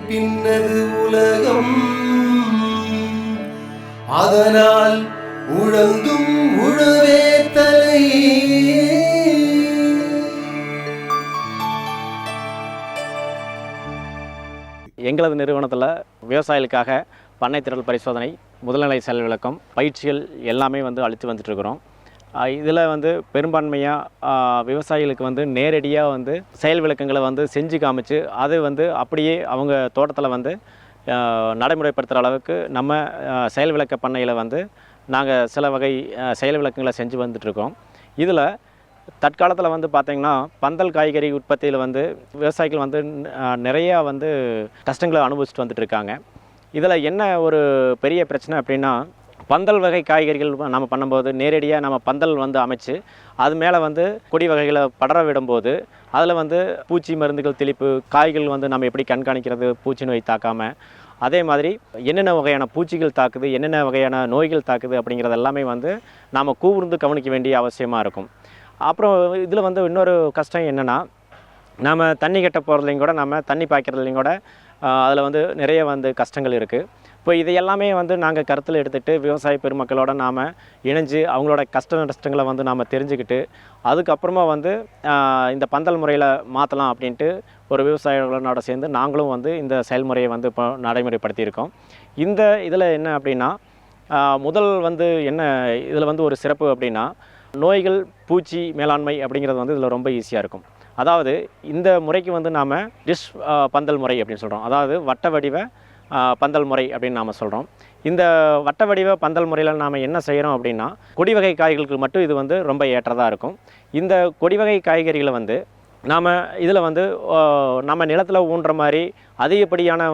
பின்னது உலகம் அதனால் உழந்தும் உழவே தலை. எங்களது நிறுவனத்தில் விவசாயிகளுக்காக பண்ணை திரள் பரிசோதனை, முதல்நிலை செயல் விளக்கம், பயிற்சிகள் எல்லாமே அளித்து வந்துட்டுருக்குறோம். இதில் பெரும்பான்மையாக விவசாயிகளுக்கு நேரடியாக செயல் விளக்கங்களை செஞ்சு காமிச்சு அது அப்படியே அவங்க தோட்டத்தில் நடைமுறைப்படுத்துகிற அளவுக்கு நம்ம செயல் விளக்க பண்ணையில் நாங்கள் சில வகை செயல் விளக்கங்களை செஞ்சு வந்துட்டுருக்கோம். இதில் தற்காலத்தில் பார்த்திங்கன்னா பந்தல் காய்கறி உற்பத்தியில் விவசாயிகள் நிறையா கஷ்டங்களை அனுபவிச்சுட்டு வந்துட்டுருக்காங்க. இதில் என்ன ஒரு பெரிய பிரச்சனை அப்படின்னா, பந்தல் வகை காய்கறிகள் நம்ம பண்ணும்போது நேரடியாக நம்ம பந்தல் அமைச்சு அது மேலே கொடி வகைகளை படர விடும்போது அதில் பூச்சி மருந்துகள் தெளிப்பு, காய்கள் நம்ம எப்படி கண்காணிக்கிறது பூச்சி நோய் தாக்காமல், அதே மாதிரி என்னென்ன வகையான பூச்சிகள் தாக்குது, என்னென்ன வகையான நோய்கள் தாக்குது அப்படிங்கிறது எல்லாமே நாம் கூர்ந்து கவனிக்க வேண்டிய அவசியமாக இருக்கும். அப்புறம் இதில் இன்னொரு கஷ்டம் என்னென்னா, நம்ம தண்ணி கட்ட போகிறதுலையும் கூட, நம்ம தண்ணி பாய்க்கிறதுலையும் கூட அதில் நிறைய கஷ்டங்கள் இருக்குது. இப்போ இதை எல்லாமே நாங்கள் கருத்தில் எடுத்துகிட்டு விவசாய பெருமக்களோட நாம் இணைஞ்சு அவங்களோட கஷ்ட நஷ்டங்களை நாம் தெரிஞ்சுக்கிட்டு அதுக்கப்புறமா இந்த பந்தல் முறையில் மாற்றலாம் அப்படின்ட்டு ஒரு விவசாயிகளோட சேர்ந்து நாங்களும் இந்த செயல்முறையை இப்போ நடைமுறைப்படுத்தியிருக்கோம். இந்த இதில் என்ன அப்படின்னா, முதல் என்ன இதில் ஒரு சிறப்பு அப்படின்னா, நோய்கள் பூச்சி மேலாண்மை அப்படிங்கிறது இதில் ரொம்ப ஈஸியாக இருக்கும். அதாவது இந்த முறைக்கு நாம் டிஷ் பந்தல் முறை அப்படின்னு சொல்கிறோம். அதாவது வட்ட வடிவ பந்தல் முறை அப்படின்னு நாம் சொல்கிறோம். இந்த வட்ட வடிவ பந்தல் முறையில் நாம் என்ன செய்கிறோம் அப்படின்னா, கொடி வகை காய்களுக்கு மட்டும் இது ரொம்ப ஏற்றதாக இருக்கும். இந்த கொடி வகை காய்கறிகளை நாம் இதில் நம்ம நிலத்தில் ஊன்ற மாதிரி அதிகப்படியான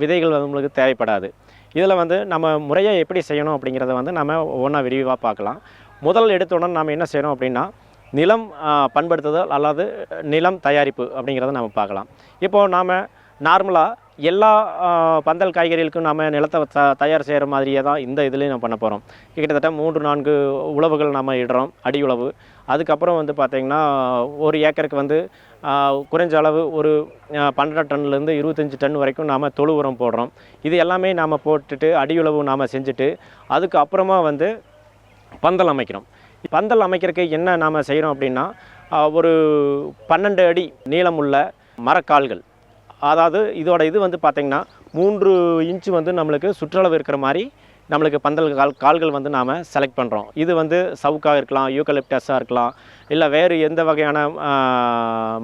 விதைகள் நம்மளுக்கு தேவைப்படாது. இதில் நம்ம முறையை எப்படி செய்யணும் அப்படிங்கிறத நம்ம ஒவ்வொன்றா விரிவாக பார்க்கலாம். முதல் எடுத்தோடனே நாம் என்ன செய்கிறோம் அப்படின்னா, நிலம் பண்படுத்துதல் அல்லது நிலம் தயாரிப்பு அப்படிங்கிறத நம்ம பார்க்கலாம். இப்போது நாம் நார்மலாக எல்லா பந்தல் காய்கறிகளுக்கும் நம்ம நிலத்தை தயார் செய்கிற மாதிரியே தான் இந்த இதுலேயும் நம்ம பண்ண போகிறோம். கிட்டத்தட்ட 3-4 உழவுகள் நம்ம இடுறோம், அடி உழவு. அதுக்கப்புறம் பார்த்திங்கன்னா ஒரு ஏக்கருக்கு குறைஞ்ச அளவு ஒரு 12 டன்லேருந்து 25 டன் வரைக்கும் நாம் தொழு உரம் போடுறோம். இது எல்லாமே நாம் போட்டுட்டு அடி உழவு நாம் செஞ்சுட்டு அதுக்கப்புறமா பந்தல் அமைக்கிறோம். பந்தல் அமைக்கிறதுக்கு என்ன நாம் செய்கிறோம் அப்படின்னா, ஒரு 12 அடி நீளமுள்ள மரக்கால்கள், அதாவது இதோட இது பார்த்திங்கன்னா 3 இன்ச்சு நம்மளுக்கு சுற்றளவு இருக்கிற மாதிரி நம்மளுக்கு பந்தல் கால்கள் நாம் செலக்ட் பண்ணுறோம். இது சவுக்காக இருக்கலாம், யூக்கலிப்டஸாக இருக்கலாம், இல்லை வேறு எந்த வகையான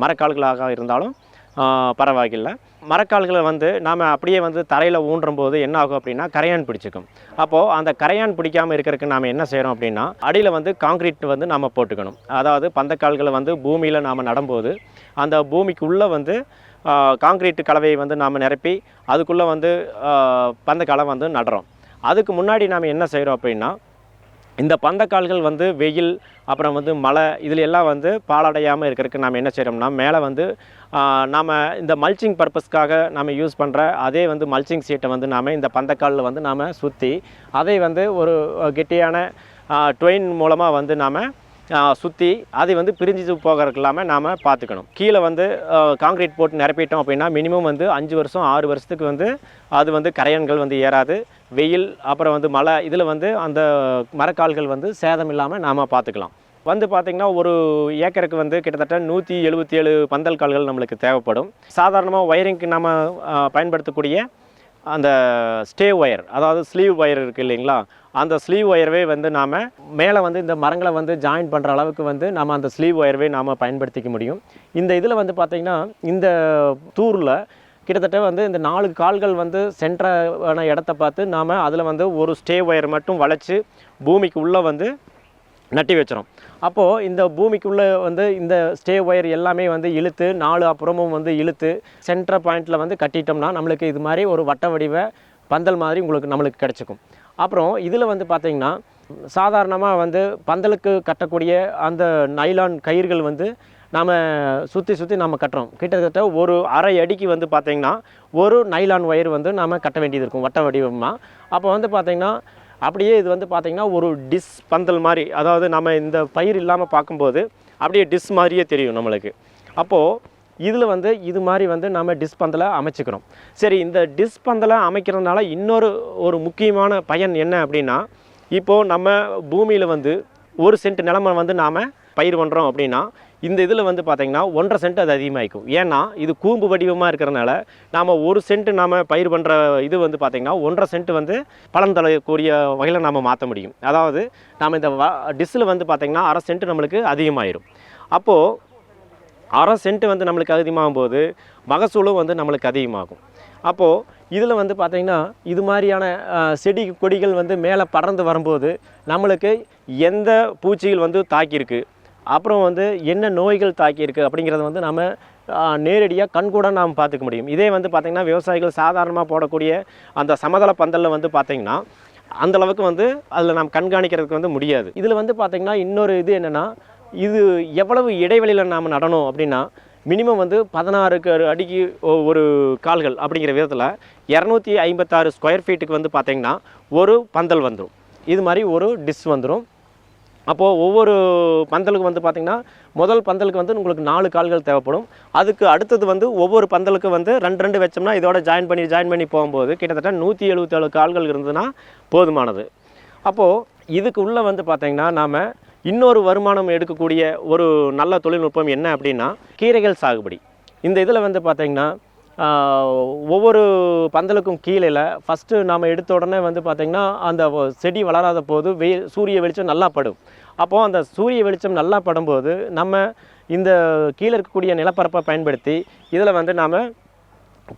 மரக்கால்களாக இருந்தாலும் பரவாயில்லை. மரக்கால்களை நாம் அப்படியே தரையில் ஊன்றும் போது என்ன ஆகும் அப்படின்னா, கரையான் பிடிச்சிக்கும். அப்போது அந்த கரையான் பிடிக்காமல் இருக்கிறதுக்கு நாம் என்ன செய்கிறோம் அப்படின்னா, அடியில் காங்க்ரீட் நம்ம போட்டுக்கணும். அதாவது பந்தக்கால்களை பூமியில் நாம் நடும்போது அந்த பூமிக்குள்ளே காங்க்ரீட்டு கலவையை நாம் நிரப்பி அதுக்குள்ளே பந்தக்காலை நடுறோம். அதுக்கு முன்னாடி நாம் என்ன செய்கிறோம் அப்படின்னா, இந்த பந்தக்கால்கள் வெயில் அப்புறம் மழை இதில் எல்லாம் பாலடையாமல் இருக்கிறதுக்கு நாம் என்ன செய்கிறோம்னா, மேலே நாம் இந்த மல்ச்சிங் பர்பஸ்க்காக நாம் யூஸ் பண்ணுற அதே மல்ச்சிங் சீட்டை நாம் இந்த பந்தக்காலில் நாம் சுற்றி அதை ஒரு கெட்டியான ட்ரெயின் மூலமாக நாம் சுற்றி அதை பிரிஞ்சு போகிறதுக்கு இல்லாமல் நாம் பார்த்துக்கணும். கீழே காங்க்ரீட் போட்டு நிரப்பிட்டோம் அப்படின்னா மினிமம் 5 வருஷம் 6 வருஷத்துக்கு அது கரையான்கள் ஏறாது. வெயில் அப்புறம் மழை இதில் அந்த மரக்கால்கள் சேதம் இல்லாமல் நாம் பார்த்துக்கலாம். பார்த்திங்கன்னா ஒரு ஏக்கருக்கு கிட்டத்தட்ட 177 பந்தல் கால்கள் நம்மளுக்கு தேவைப்படும். சாதாரணமாக ஒயரிங்க்கு நம்ம பயன்படுத்தக்கூடிய அந்த ஸ்டே ஒயர், அதாவது ஸ்லீவ் ஒயர் இருக்குது இல்லைங்களா, அந்த ஸ்லீவ் ஒயர்வே நாம் மேலே இந்த மரங்களை ஜாயின் பண்ணுற அளவுக்கு நம்ம அந்த ஸ்லீவ் ஒயர்வே நாம் பயன்படுத்திக்க முடியும். இந்த இதில் பார்த்திங்கன்னா இந்த தூரில் கிட்டத்தட்ட இந்த 4 கால்கள் சென்டரான இடத்த பார்த்து நாம் அதில் ஒரு ஸ்டே ஒயர் மட்டும் வளைச்சி பூமிக்கு உள்ளே நட்டி வச்சிடும். அப்போது இந்த பூமிக்குள்ளே இந்த ஸ்டே ஒயர் எல்லாமே இழுத்து 4 அப்புறமும் இழுத்து சென்டர் பாயிண்டில் கட்டிட்டோம்னா நம்மளுக்கு இது மாதிரி ஒரு வட்ட வடிவ பந்தல் மாதிரி நம்மளுக்கு கிடச்சிக்கும். அப்புறம் இதில் பார்த்திங்கன்னா சாதாரணமாக பந்தலுக்கு கட்டக்கூடிய அந்த நைலான் கயிறுகள் நாம் சுற்றி நம்ம கட்டுறோம். கிட்டத்தட்ட ஒரு அரை அடிக்கு பார்த்திங்கன்னா ஒரு நைலான் ஒயர் நாம் கட்ட வேண்டியது இருக்கும் வட்ட வடிவமாக. அப்போ பார்த்திங்கன்னா அப்படியே இது பார்த்திங்கன்னா ஒரு டிஸ் பந்தல் மாதிரி, அதாவது நம்ம இந்த பயிர் இல்லாமல் பார்க்கும்போது அப்படியே டிஸ் மாதிரியே தெரியும் நம்மளுக்கு. அப்போது இதில் வந்து இது மாதிரி வந்து நம்ம டிஸ்பந்தலை அமைச்சிக்கிறோம். சரி, இந்த டிஸ்பந்தலை அமைக்கிறதுனால ஒரு முக்கியமான பயன் என்ன அப்படின்னா, இப்போது நம்ம பூமியில் வந்து 1 சென்ட் நிலமை வந்து நாம் பயிர் பண்ணுறோம் அப்படின்னா, இந்த இதில் வந்து பார்த்திங்கன்னா 1.5 சென்ட் அது அதிகமாகிக்கும். ஏன்னா இது கூம்பு வடிவமாக இருக்கிறனால நாம் 1 சென்ட் நாம் பயிர் பண்ணுற இது வந்து பார்த்திங்கன்னா 1.5 சென்ட் வந்து பலன் தரக்கூடிய வகையில் நாம் மாற்ற முடியும். அதாவது நாம் இந்த டிஸ்ஸில் வந்து பார்த்திங்கன்னா 1/2 சென்ட் நம்மளுக்கு அதிகமாகிடும். அப்போது 1/2 சென்ட் வந்து நம்மளுக்கு அதிகமாகும் போது மகசூலும் வந்து நம்மளுக்கு அதிகமாகும். அப்போது இதில் வந்து பார்த்திங்கன்னா இது மாதிரியான செடி கொடிகள் வந்து மேலே பறந்து வரும்போது நம்மளுக்கு எந்த பூச்சிகள் வந்து தாக்கியிருக்கு, அப்புறம் வந்து என்ன நோய்கள் தாக்கியிருக்கு அப்படிங்கிறத வந்து நம்ம நேரடியாக கண்கூட நாம் பார்த்துக்க முடியும். இதே வந்து பார்த்திங்கன்னா விவசாயிகள் சாதாரணமாக போடக்கூடிய அந்த சமதள பந்தலில் வந்து பார்த்திங்கன்னா அந்தளவுக்கு வந்து அதில் நாம் கண்காணிக்கிறதுக்கு வந்து முடியாது. இதில் வந்து பார்த்திங்கன்னா இன்னொரு இது என்னென்னா, இது எவ்வளவு இடைவெளியில் நாம் நடணும் அப்படின்னா, மினிமம் வந்து 16 அடிக்கு ஒரு கால்கள் அப்படிங்கிற விதத்தில் 256 ஸ்கொயர் ஃபீட்டுக்கு வந்து பார்த்திங்கன்னா ஒரு பந்தல் வந்துடும். இது மாதிரி ஒரு டிஷ் வந்துடும். அப்போது ஒவ்வொரு பந்தலுக்கு வந்து பார்த்திங்கன்னா முதல் பந்தலுக்கு வந்து உங்களுக்கு 4 கால்கள் தேவைப்படும். அதுக்கு அடுத்தது வந்து ஒவ்வொரு பந்தலுக்கு வந்து 2 வச்சோம்னா இதோட ஜாயின் பண்ணி போகும்போது கிட்டத்தட்ட 177 கால்கள் இருந்ததுன்னா போதுமானது. அப்போது இதுக்கு உள்ளே வந்து பார்த்திங்கன்னா நாம் இன்னொரு வருமானம் எடுக்கக்கூடிய ஒரு நல்ல தொழில்நுட்பம் என்ன அப்படின்னா கீரைகள் சாகுபடி. இந்த இதில் வந்து பார்த்திங்கன்னா ஒவ்வொரு பந்தலுக்கும் கீழே ஃபஸ்ட்டு நாம் எடுத்த உடனே வந்து பார்த்திங்கன்னா அந்த செடி வளராத போது சூரிய வெளிச்சம் நல்லா படும். அப்போது அந்த சூரிய வெளிச்சம் நல்லா படும்போது நம்ம இந்த கீழே இருக்கக்கூடிய நிலப்பரப்பை பயன்படுத்தி இதில் வந்து நாம்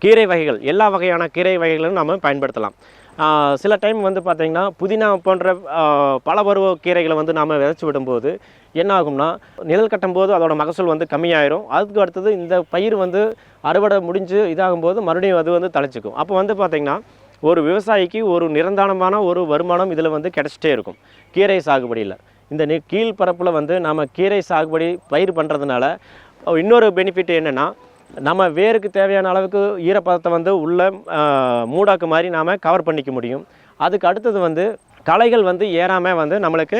கீரை வகைகள், எல்லா வகையான கீரை வகைகளும் நாம் பயன்படுத்தலாம். சில டைம் வந்து பார்த்திங்கன்னா புதினா போன்ற பல பருவ கீரைகளை வந்து நாம் விதைச்சி விடும்போது என்ன ஆகும்னா, நிழல் கட்டும்போது அதோட மகசூல் வந்து கம்மியாயிரும். அதுக்கு அடுத்தது இந்த பயிர் வந்து அறுவடை முடிஞ்சு இதாகும்போது மறுபடியும் அது வந்து தழைச்சிக்கும். அப்போ வந்து பார்த்திங்கன்னா ஒரு விவசாயிக்கு ஒரு நிரந்தரமான ஒரு வருமானம் இதில் வந்து கிடச்சிட்டே இருக்கும் கீரை சாகுபடியில். இந்த கீழ்பரப்பில் வந்து நாம் கீரை சாகுபடி பயிர் பண்ணுறதுனால இன்னொரு பெனிஃபிட் என்னென்னா, நம்ம வேருக்கு தேவையான அளவுக்கு ஈரப்பதத்தை வந்து உள்ள மூடாக்கு மாதிரி நாம் கவர் பண்ணிக்க முடியும். அதுக்கு அடுத்தது வந்து களைகள் வந்து ஏறாமல் வந்து நம்மளுக்கு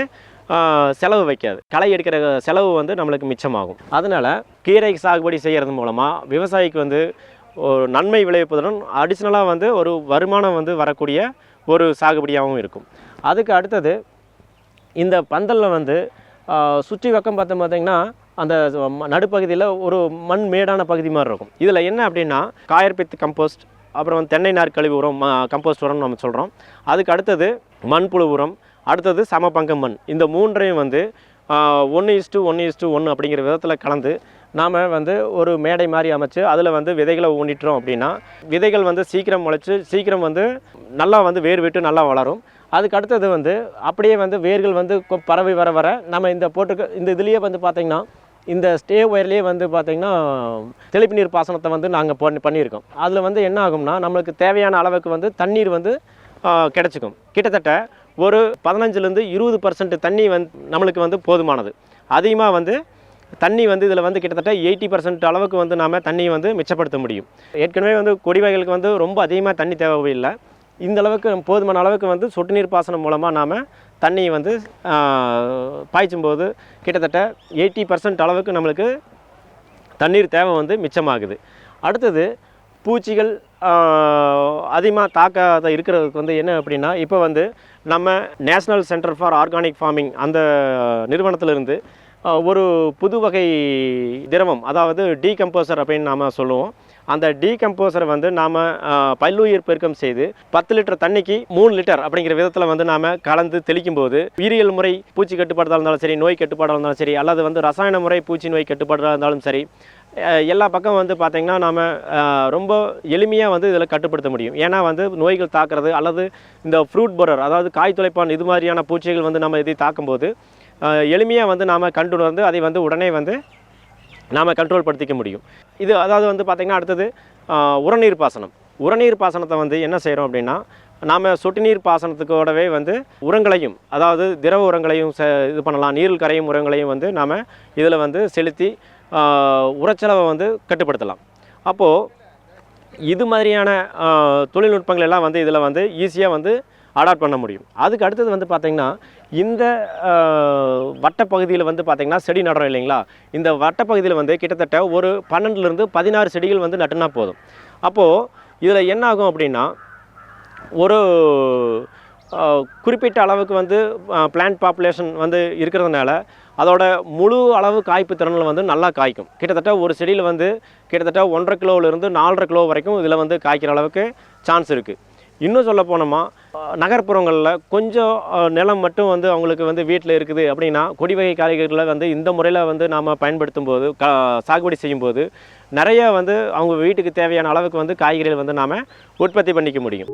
செலவு வைக்காது. களை எடுக்கிற செலவு வந்து நம்மளுக்கு மிச்சமாகும். அதனால் கீரை சாகுபடி செய்கிறது மூலமாக விவசாயிக்கு வந்து ஒரு நன்மை விளைவிப்பதுடன் அடிஷ்னலாக வந்து ஒரு வருமானம் வந்து வரக்கூடிய ஒரு சாகுபடியாகவும் இருக்கும். அதுக்கு அடுத்தது இந்த பந்தலில் வந்து சுற்றி பக்கம் பார்த்திங்கன்னா அந்த நடுப்பகுதியில் ஒரு மண் மேடான பகுதி மாதிரி இருக்கும். இதில் என்ன அப்படின்னா காயர்பித்து கம்போஸ்ட், அப்புறம் வந்து தென்னை நார் கழிவு உரம், கம்போஸ்ட் உரம்னு நம்ம சொல்கிறோம். அதுக்கு அடுத்தது மண்புழு உரம், அடுத்தது சமபங்க மண். இந்த மூன்றையும் வந்து 1:1:1 அப்படிங்கிற விதத்தில் கலந்து நாம் வந்து ஒரு மேடை மாதிரி அமைச்சு அதில் வந்து விதைகளை ஊனிட்டோம் அப்படின்னா விதைகள் வந்து சீக்கிரம் முளைச்சி சீக்கிரம் வந்து நல்லா வந்து வேர் விட்டு நல்லா வளரும். அதுக்கு அடுத்தது வந்து அப்படியே வந்து வேர்கள் வந்து பரவி வர நம்ம இந்த இந்த இதுலேயே வந்து பார்த்திங்கன்னா இந்த ஸ்டே ஒயர்லேயே வந்து பார்த்திங்கன்னா தெளிப்பு நீர் பாசனத்தை வந்து நாங்கள் பண்ணியிருக்கோம். அதில் வந்து என்ன ஆகும்னா நம்மளுக்கு தேவையான அளவுக்கு வந்து தண்ணீர் வந்து கிடச்சிக்கும். கிட்டத்தட்ட ஒரு 15-20% தண்ணி நம்மளுக்கு வந்து போதுமானது. அதிகமாக வந்து தண்ணி வந்து இதில் வந்து கிட்டத்தட்ட 80% அளவுக்கு வந்து நாம் தண்ணியை வந்து மிச்சப்படுத்த முடியும். ஏற்கனவே வந்து கொடி வகைகளுக்கு வந்து ரொம்ப அதிகமாக தண்ணி தேவையில்லை. இந்த அளவுக்கு போதுமான அளவுக்கு வந்து சொட்டு நீர் பாசனம் மூலமாக நாம் தண்ணியை வந்து பாய்ச்சும்போது கிட்டத்தட்ட 80% அளவுக்கு நம்மளுக்கு தண்ணீர் தேவை வந்து மிச்சமாகுது. அடுத்தது பூச்சிகள் அதிகமாக தாக்காத இருக்கிறதுக்கு வந்து என்ன அப்படின்னா, இப்போ வந்து நம்ம national centre for organic farming அந்த நிறுவனத்திலிருந்து ஒரு புது வகை திரவம், அதாவது டீகம்போசர் அப்படின்னு நாம் சொல்லுவோம். அந்த டீகம்போசரை வந்து நாம் பல்லுயிர் பெருக்கம் செய்து 10 லிட்டர் தண்ணிக்கு 3 லிட்டர் அப்படிங்கிற விதத்தில் வந்து நாம் கலந்து தெளிக்கும் போது உயிரியல் முறை பூச்சி கட்டுப்பாடாக இருந்தாலும் சரி, நோய் கட்டுப்பாடாக இருந்தாலும் சரி, அல்லது வந்து ரசாயன முறை பூச்சி நோய் கட்டுப்பாடாக இருந்தாலும் சரி, எல்லா பக்கம் வந்து பார்த்திங்கன்னா நாம் ரொம்ப எளிமையாக வந்து இதில் கட்டுப்படுத்த முடியும். ஏன்னா வந்து நோய்கள் தாக்குறது அல்லது இந்த ஃப்ரூட் போரர், அதாவது காய் துளைப்பான், இது மாதிரியான பூச்சிகள் வந்து நம்ம இதை தாக்கும்போது எளிமையாக வந்து நாம் கண்டுணர்ந்து அதை வந்து உடனே வந்து நாம் கண்ட்ரோல் படுத்திக்க முடியும். இது அதாவது வந்து பார்த்திங்கன்னா அடுத்தது உரநீர் பாசனம். உரநீர் பாசனத்தை வந்து என்ன செய்கிறோம் அப்படின்னா, நாம் சொட்டு நீர் பாசனத்துக்கூடவே வந்து உரங்களையும், அதாவது திரவ உரங்களையும் இது பண்ணலாம். நீரில் கரையும் உரங்களையும் வந்து நாம் இதில் வந்து செலுத்தி உரச்செலவை வந்து கட்டுப்படுத்தலாம். அப்போது இது மாதிரியான தொழில்நுட்பங்கள் எல்லாம் வந்து இதில் வந்து ஈஸியாக வந்து அடாப்ட் பண்ண முடியும். அதுக்கு அடுத்தது வந்து பார்த்திங்கன்னா இந்த வட்டப்பகுதியில் வந்து பார்த்திங்கன்னா செடி நடுறோம் இல்லைங்களா, இந்த வட்டப்பகுதியில் வந்து கிட்டத்தட்ட ஒரு 12லேருந்து 16 செடிகள் வந்து நட்டுனா போதும். அப்போது இதில் என்ன ஆகும் அப்படின்னா, ஒரு குறிப்பிட்ட அளவுக்கு வந்து பிளான்ட் பாப்புலேஷன் வந்து இருக்கிறதுனால அதோட முழு அளவு காய்ப்பு திறனில் வந்து நல்லா காய்க்கும். கிட்டத்தட்ட ஒரு செடியில் வந்து கிட்டத்தட்ட 1.5 கிலோவிலிருந்து 4.5 கிலோ வரைக்கும் இதில் வந்து காய்க்கிற அளவுக்கு சான்ஸ் இருக்குது. இன்னும் சொல்ல போனோமா, நகர்ப்புறங்களில் கொஞ்சம் நிலம் மட்டும் வந்து அவங்களுக்கு வந்து வீட்டில் இருக்குது அப்படின்னா கொடி வகை காய்கறிகளை வந்து இந்த முறையில் வந்து நாம் பயன்படுத்தும் போது சாகுபடி செய்யும்போது நிறைய வந்து அவங்க வீட்டுக்கு தேவையான அளவுக்கு வந்து காய்கறிகள் வந்து நாம் உற்பத்தி பண்ணிக்க முடியும்.